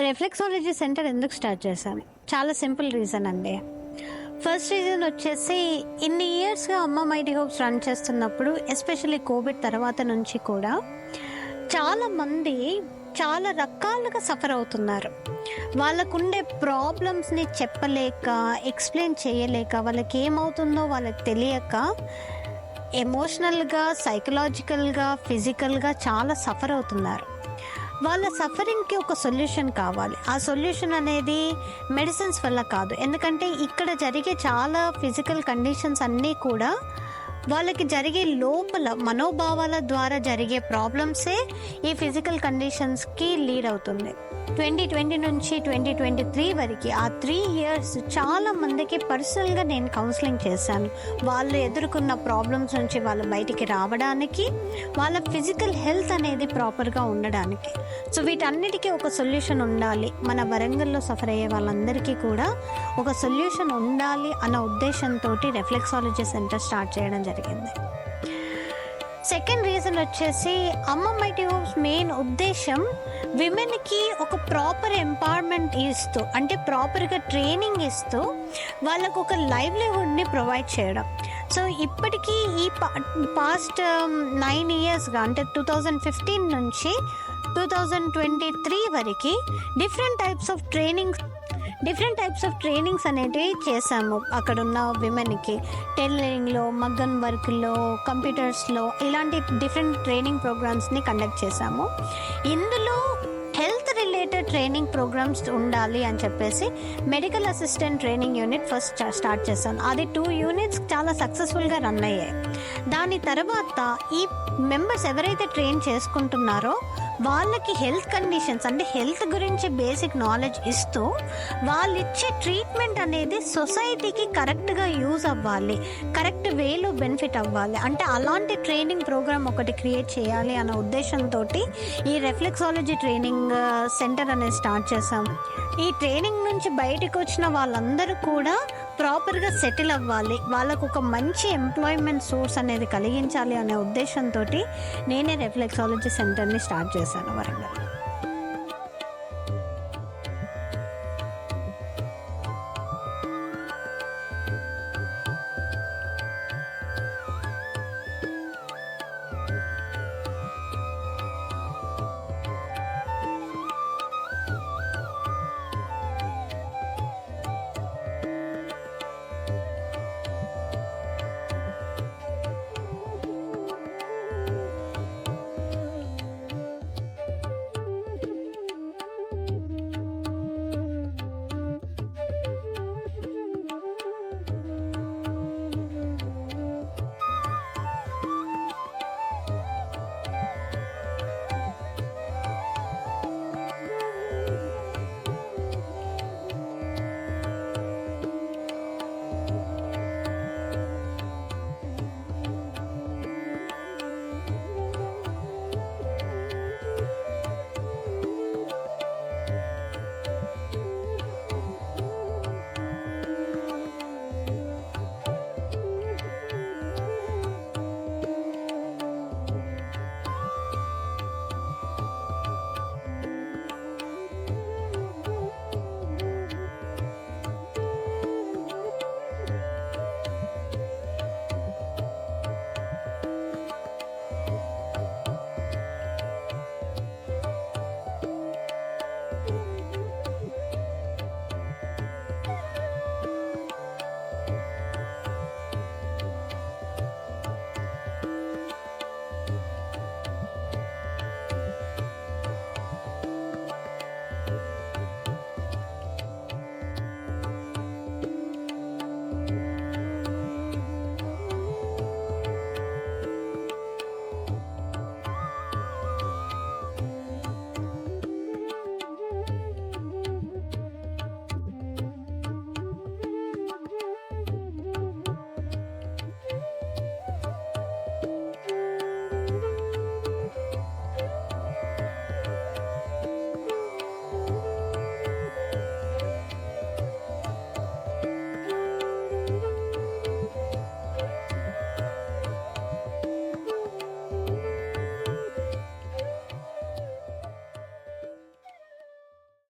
Reflexology centre ఎందుకు start చేశాను? చాలా సింపుల్ రీజన్ అండి. ఫస్ట్ రీజన్ వచ్చేసి ఇన్ని ఇయర్స్గా అమ్మ మైటీ హోప్స్ రన్ చేస్తున్నప్పుడు, ఎస్పెషల్లీ కోవిడ్ తర్వాత నుంచి కూడా చాలామంది చాలా రకాలుగా సఫర్ అవుతున్నారు. వాళ్ళకుండే ప్రాబ్లమ్స్ని చెప్పలేక, ఎక్స్ప్లెయిన్ చేయలేక, వాళ్ళకి ఏమవుతుందో వాళ్ళకి తెలియక ఎమోషనల్గా, సైకలాజికల్గా, ఫిజికల్గా చాలా సఫర్ అవుతున్నారు. వాళ్ళ సఫరింగ్కి ఒక సొల్యూషన్ కావాలి. ఆ సొల్యూషన్ అనేది మెడిసిన్స్ వల్ల కాదు. ఎందుకంటే ఇక్కడ జరిగే చాలా ఫిజికల్ కండిషన్స్ అన్నీ కూడా వాళ్ళకి జరిగే లోపల మనోభావాల ద్వారా జరిగే ప్రాబ్లమ్సే ఈ ఫిజికల్ కండిషన్స్కి లీడ్ అవుతుంది. 2020 నుంచి 2023 వరకు ఆ 3 years చాలా మందికి పర్సనల్గా నేను కౌన్సిలింగ్ చేశాను. వాళ్ళు ఎదుర్కొన్న ప్రాబ్లమ్స్ నుంచి వాళ్ళు బయటికి రావడానికి, వాళ్ళ ఫిజికల్ హెల్త్ అనేది ప్రాపర్గా ఉండడానికి. సో వీటన్నిటికీ ఒక సొల్యూషన్ ఉండాలి. మన వరంగల్లో సఫర్ అయ్యే వాళ్ళందరికీ కూడా ఒక సొల్యూషన్ ఉండాలి అన్న ఉద్దేశంతో రిఫ్లెక్సాలజీ సెంటర్ స్టార్ట్ చేయడం జరిగింది. సెకండ్ రీజన్ వచ్చేసి అమ్మ మైటీ హోప్స్ మెయిన్ ఉద్దేశం విమెన్కి ఒక ప్రాపర్ ఎంపవర్మెంట్ ఇస్తూ, అంటే ప్రాపర్గా ట్రైనింగ్ ఇస్తూ వాళ్ళకు ఒక లైవ్లీహుడ్ని ప్రొవైడ్ చేయడం. సో ఇప్పటికీ ఈ పాస్ట్ 9 yearsగా, అంటే 2015 నుంచి 2023 వరకు డిఫరెంట్ టైప్స్ ఆఫ్ ట్రైనింగ్స్ అనేటివి చేశాము. అక్కడున్న విమెన్కి టైలరింగ్లో, మగ్గన్ వర్క్లో, కంప్యూటర్స్లో ఇలాంటి డిఫరెంట్ ట్రైనింగ్ ప్రోగ్రామ్స్ని కండక్ట్ చేశాము. ఇందులో హెల్త్ రిలేటెడ్ ట్రైనింగ్ ప్రోగ్రామ్స్ ఉండాలి అని చెప్పేసి medical assistant training unit first start చేశాను. అది 2 units చాలా సక్సెస్ఫుల్గా రన్ అయ్యాయి. దాని తర్వాత ఈ మెంబర్స్ ఎవరైతే ట్రైన్ చేసుకుంటున్నారో వాళ్ళకి హెల్త్ కండిషన్స్, అంటే హెల్త్ గురించి బేసిక్ నాలెడ్జ్ ఇస్తూ వాళ్ళు ఇచ్చే ట్రీట్మెంట్ అనేది సొసైటీకి కరెక్ట్గా యూజ్ అవ్వాలి, కరెక్ట్ వేలో బెనిఫిట్ అవ్వాలి. అంటే అలాంటి ట్రైనింగ్ ప్రోగ్రామ్ ఒకటి క్రియేట్ చేయాలి అన్న ఉద్దేశంతో ఈ రిఫ్లెక్సాలజీ ట్రైనింగ్ సెంటర్ అనేది స్టార్ట్ చేశాం. ఈ ట్రైనింగ్ నుంచి బయటకు వచ్చిన వాళ్ళందరూ కూడా ప్రాపర్గా సెటిల్ అవ్వాలి, వాళ్ళకు ఒక మంచి ఎంప్లాయ్మెంట్ సోర్స్ అనేది కలిగించాలి అనే ఉద్దేశంతో నేనే రిఫ్లెక్సాలజీ సెంటర్ని స్టార్ట్ చేశాను వరంగల్.